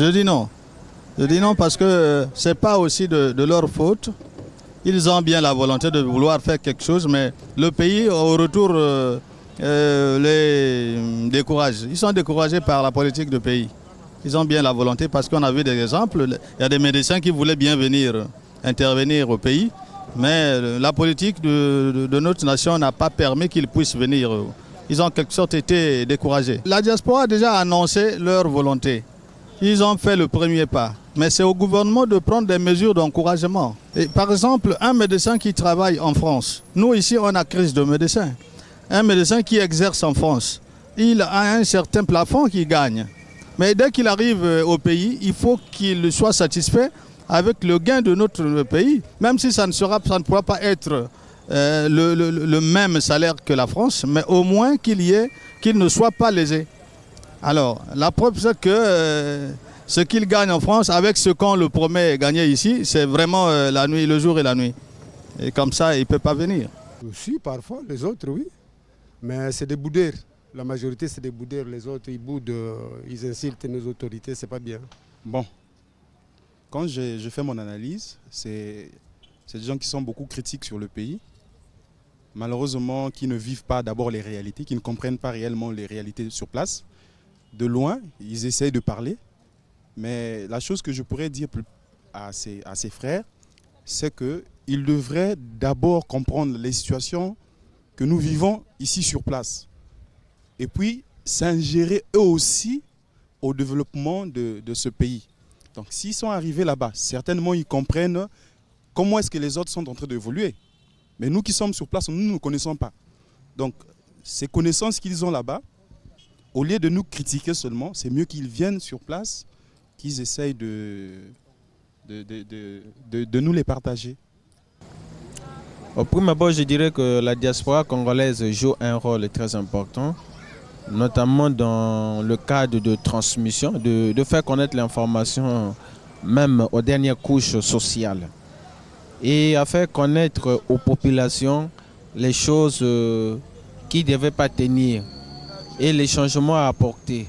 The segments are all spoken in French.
Je dis non. Je dis non parce que ce n'est pas aussi de leur faute. Ils ont bien la volonté de vouloir faire quelque chose, mais le pays, au retour, les décourage. Ils sont découragés par la politique du pays. Ils ont bien la volonté parce qu'on a vu des exemples. Il y a des médecins qui voulaient bien venir intervenir au pays, mais la politique de notre nation n'a pas permis qu'ils puissent venir. Ils ont en quelque sorte été découragés. La diaspora a déjà annoncé leur volonté. Ils ont fait le premier pas. Mais c'est au gouvernement de prendre des mesures d'encouragement. Par exemple, un médecin qui travaille en France, nous ici on a crise de médecins. Un médecin qui exerce en France, il a un certain plafond qu'il gagne. Mais dès qu'il arrive au pays, il faut qu'il soit satisfait avec le gain de notre pays. Même si ça ne pourra pas être le même salaire que la France, mais au moins qu'il ne soit pas lésé. Alors, la preuve c'est que ce qu'il gagne en France, avec ce qu'on le promet gagner ici, c'est vraiment la nuit, le jour et la nuit. Et comme ça, il ne peut pas venir. Si, parfois, les autres, oui. Mais c'est des boudeurs. La majorité, c'est des boudeurs. Les autres, ils boudent, ils insultent nos autorités, c'est pas bien. Bon, quand je fais mon analyse, c'est des gens qui sont beaucoup critiques sur le pays. Malheureusement, qui ne vivent pas d'abord les réalités, qui ne comprennent pas réellement les réalités sur place. De loin, ils essayent de parler. Mais la chose que je pourrais dire à ses frères, c'est qu'ils devraient d'abord comprendre les situations que nous vivons ici sur place. Et puis s'ingérer eux aussi au développement de ce pays. Donc s'ils sont arrivés là-bas, certainement ils comprennent comment est-ce que les autres sont en train d'évoluer. Mais nous qui sommes sur place, nous ne connaissons pas. Donc ces connaissances qu'ils ont là-bas, au lieu de nous critiquer seulement, c'est mieux qu'ils viennent sur place, qu'ils essayent de nous les partager. Au premier abord, je dirais que la diaspora congolaise joue un rôle très important, notamment dans le cadre de transmission, de faire connaître l'information même aux dernières couches sociales et à faire connaître aux populations les choses qui ne devaient pas tenir et les changements à apporter.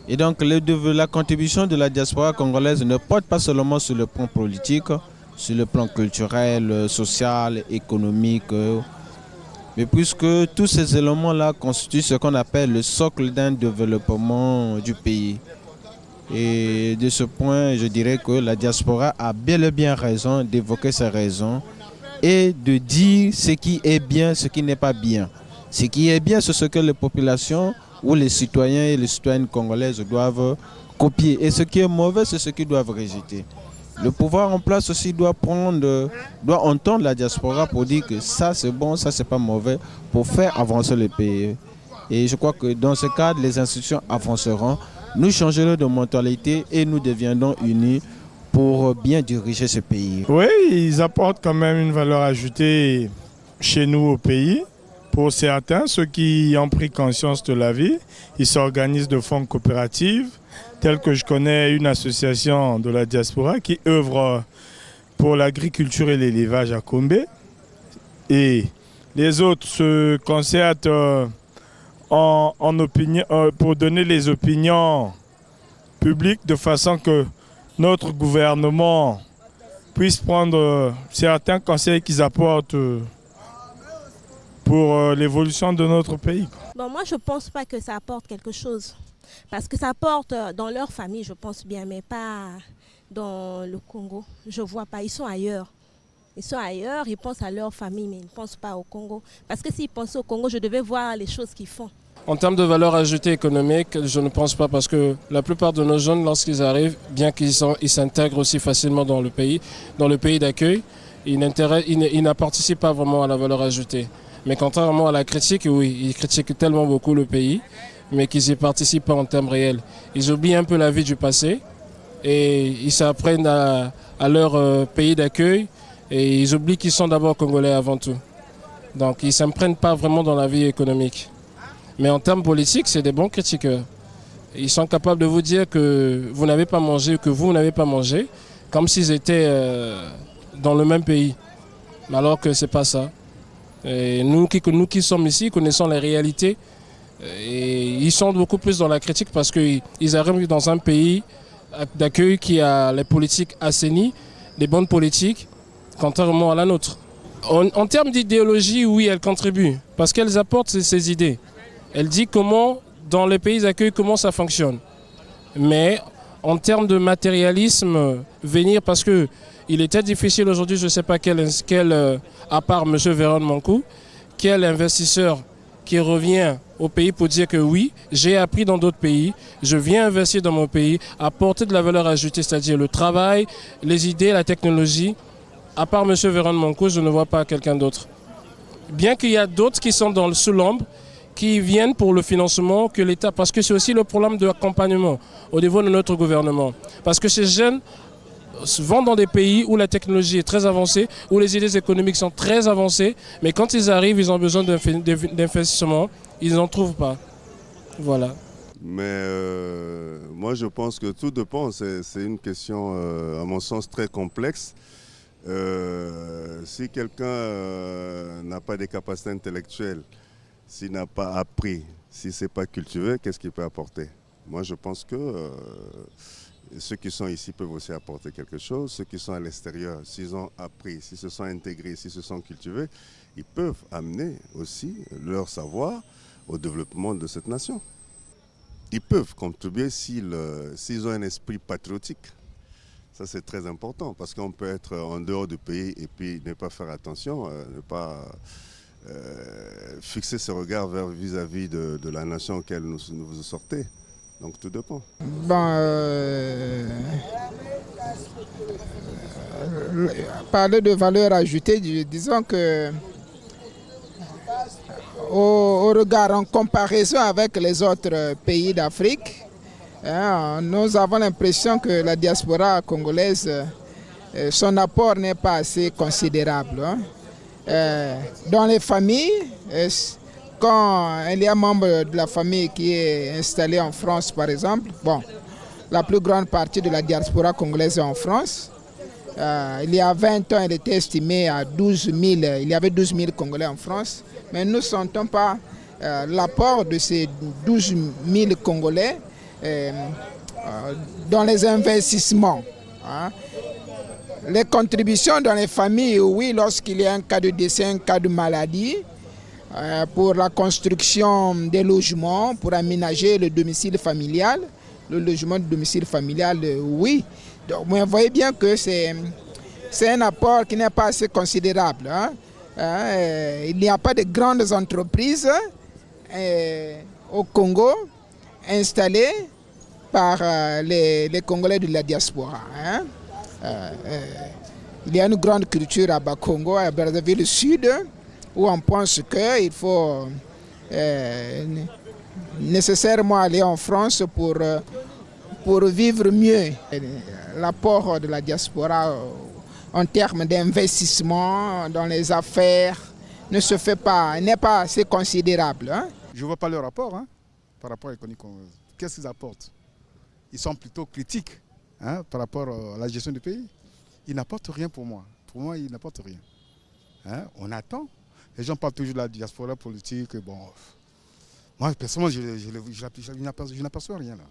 Et donc la contribution de la diaspora congolaise ne porte pas seulement sur le plan politique, sur le plan culturel, social, économique, mais puisque tous ces éléments-là constituent ce qu'on appelle le socle d'un développement du pays. Et de ce point, je dirais que la diaspora a bel et bien raison d'évoquer ces raisons et de dire ce qui est bien, ce qui n'est pas bien. Ce qui est bien, c'est ce que les populations ou les citoyens et les citoyennes congolaises doivent copier. Et ce qui est mauvais, c'est ce qu'ils doivent rejeter. Le pouvoir en place aussi doit entendre la diaspora pour dire que ça c'est bon, ça c'est pas mauvais, pour faire avancer le pays. Et je crois que dans ce cadre, les institutions avanceront, nous changerons de mentalité et nous deviendrons unis pour bien diriger ce pays. Oui, ils apportent quand même une valeur ajoutée chez nous au pays. Pour certains, ceux qui ont pris conscience de la vie, ils s'organisent de forme coopérative, telle que je connais une association de la diaspora qui œuvre pour l'agriculture et l'élevage à Kombe. Et les autres se concertent en opinion, pour donner les opinions publiques de façon que notre gouvernement puisse prendre certains conseils qu'ils apportent pour l'évolution de notre pays. Bon, moi, je ne pense pas que ça apporte quelque chose. Parce que ça apporte dans leur famille, je pense bien, mais pas dans le Congo. Je ne vois pas. Ils sont ailleurs. Ils sont ailleurs, ils pensent à leur famille, mais ils ne pensent pas au Congo. Parce que s'ils pensaient au Congo, je devais voir les choses qu'ils font. En termes de valeur ajoutée économique, je ne pense pas parce que la plupart de nos jeunes, lorsqu'ils arrivent, bien qu'ils s'intègrent aussi facilement dans le pays d'accueil, ils ne participent pas vraiment à la valeur ajoutée. Mais contrairement à la critique, oui, ils critiquent tellement beaucoup le pays, mais qu'ils n'y participent pas en termes réels. Ils oublient un peu la vie du passé et ils s'apprennent à leur pays d'accueil et ils oublient qu'ils sont d'abord Congolais avant tout. Donc ils ne s'imprègnent pas vraiment dans la vie économique. Mais en termes politiques, c'est des bons critiqueurs. Ils sont capables de vous dire que vous n'avez pas mangé, que vous n'avez pas mangé, comme s'ils étaient dans le même pays. Alors que ce n'est pas ça. Et nous qui sommes ici, connaissons les réalités. Et ils sont beaucoup plus dans la critique parce qu'ils arrivent dans un pays d'accueil qui a les politiques assainies, des bonnes politiques, contrairement à la nôtre. En termes d'idéologie, oui, elles contribuent, parce qu'elles apportent ces idées. Elle dit comment, dans les pays d'accueil, comment ça fonctionne. Mais en termes de matérialisme, venir, parce que il était difficile aujourd'hui, je ne sais pas à part M. Véron Mancou, quel investisseur qui revient au pays pour dire que oui, j'ai appris dans d'autres pays, je viens investir dans mon pays, apporter de la valeur ajoutée, c'est-à-dire le travail, les idées, la technologie. À part M. Véron Mancou, je ne vois pas quelqu'un d'autre. Bien qu'il y a d'autres qui sont sous l'ombre, qui viennent pour le financement que l'État, parce que c'est aussi le problème de l'accompagnement au niveau de notre gouvernement. Parce que ces jeunes vont dans des pays où la technologie est très avancée, où les idées économiques sont très avancées, mais quand ils arrivent, ils ont besoin d'investissement, ils n'en trouvent pas. Voilà. Mais moi je pense que tout dépend, c'est une question à mon sens très complexe. Si quelqu'un n'a pas des capacités intellectuelles, s'il n'a pas appris, si ce n'est pas cultivé, qu'est-ce qu'il peut apporter? Moi je pense que ceux qui sont ici peuvent aussi apporter quelque chose. Ceux qui sont à l'extérieur, s'ils ont appris, s'ils se sont intégrés, s'ils se sont cultivés, ils peuvent amener aussi leur savoir au développement de cette nation. Ils peuvent contribuer s'ils ont un esprit patriotique. Ça c'est très important parce qu'on peut être en dehors du pays et puis ne pas faire attention, ne pas fixer ses regards vis-à-vis de la nation auquel vous sortez. Donc tout dépend. Parler de valeur ajoutée, disons que au regard, en comparaison avec les autres pays d'Afrique, nous avons l'impression que la diaspora congolaise, son apport n'est pas assez considérable. Dans les familles, quand il y a un membre de la famille qui est installé en France, par exemple, la plus grande partie de la diaspora congolaise est en France. Il y a 20 ans, elle était estimée à 12 000, il y avait 12 000 Congolais en France, mais nous ne sentons pas l'apport de ces 12 000 Congolais dans les investissements. Les contributions dans les familles, oui, lorsqu'il y a un cas de décès, un cas de maladie, pour la construction des logements, pour aménager le domicile familial, le logement de domicile familial, oui. Donc, vous voyez bien que c'est un apport qui n'est pas assez considérable. Il n'y a pas de grandes entreprises au Congo installées par les Congolais de la diaspora. Il y a une grande culture à Bakongo, à Brazzaville Sud, où on pense qu'il faut nécessairement aller en France pour vivre mieux. L'apport de la diaspora en termes d'investissement dans les affaires ne se fait pas, n'est pas assez considérable. Je ne vois pas leur rapport par rapport à l'économie. Qu'est-ce qu'ils apportent? Ils sont plutôt critiques par rapport à la gestion du pays. Ils n'apportent rien pour moi. Pour moi, ils n'apportent rien. On attend. Les gens parlent toujours de la diaspora politique. Bon, moi, personnellement, je n'aperçois rien là.